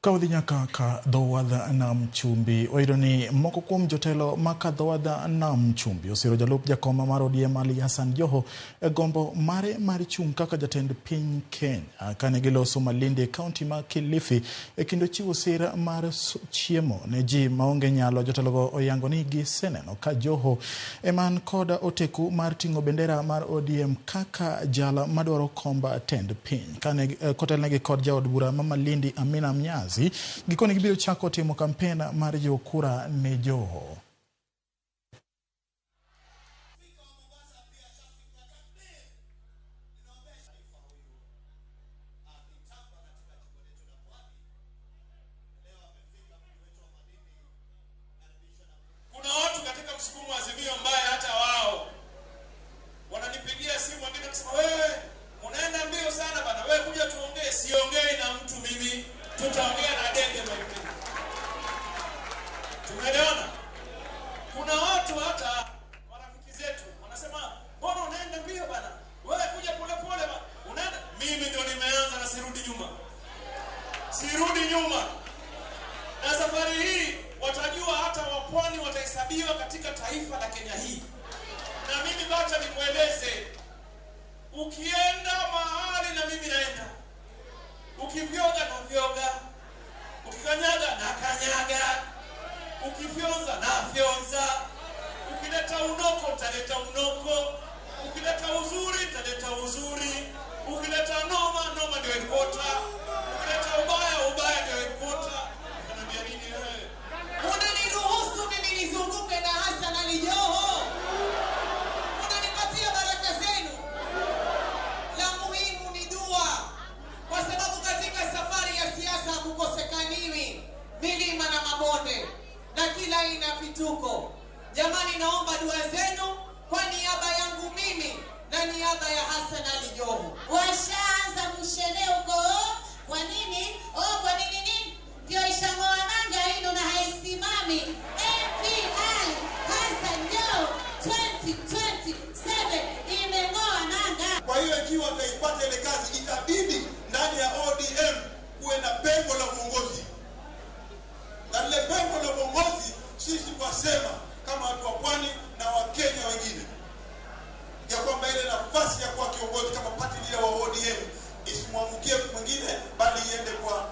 Kaudhi nyaka ka dhowadha Nam Chumbi oidoni moko kuom jotelo maka dhowadha Nam Chumbi osiro jalup jakoma mar ODM Ali Hassan Joho gombo mare mar chung kaka jatend piny Kenya kane giloso Malindi kaunti ma Kilifi kendo chiwo sira mar chiemo ne ji maonge nyalo. Jotelogo oyango ni giseneno ka Joho eman koda oteku mar ting'o bendera mar ODM kaka jala madwaro komba tend piny kane kotelnegi kod jaod bura ma Malindi Amina Mnyazi gikoni gibiro chako timo kampena mar jokura ne Joho. Kuna watu katika msukumo wa Azimio ambaye hata wao wananipigia simu wengine kusema wewe unaenda mbio sana bana, wewe kuja tuongee. Siongei na mtu mimi, tutaongea na dege mwenyewe. Tumeelewana? Kuna watu hata marafiki zetu wanasema mbona unaenda mbio bana, wewe kuja pole pole bana, unaenda. Mimi ndio nimeanza na sirudi nyuma. Sirudi nyuma. Na safari hii watajua hata wapwani watahesabiwa katika taifa la Kenya hii. Na mimi bacha nikueleze, ukienda mahali na mimi naenda, ukivyoga na vyoga, ukikanyaga na kanyaga, ukifyonza na fyonza, ukileta unoko utaleta unoko, ukileta uzuri utaleta uzuri, ukileta noma noma ndio headquarter, ukileta ubaya ubaya ndio headquarter. Unaniambia nini wewe? Unaniruhusu mimi nizunguke na Hassan Ali Joho? Unanipatia baraka zenu? La muhimu ni dua, kwa sababu katika safari ya siasa hakukosekaniwi milima na mabonde na kila aina vituko. Jamani, naomba dua zenu kwa niaba yangu mimi na niaba ya Hassan Ali Joho. Washaanza mshere huko. Kwa nini? Kwa nini nini? Ndio ishangoa nanga hilo na haisimami. FPL Hassan Joho 2027 imengoa nanga. Kwa hiyo ikiwa ataipata ile kazi, itabidi ndani ya ODM kuwe na pengo la uongozi. Na lile pengo la uongozi sisi twasema kama watu wa pwani na Wakenya wengine ya kwamba ile nafasi ya kuwa kiongozi kama party leader wa ODM isimwamukie mwingine, bali iende kwa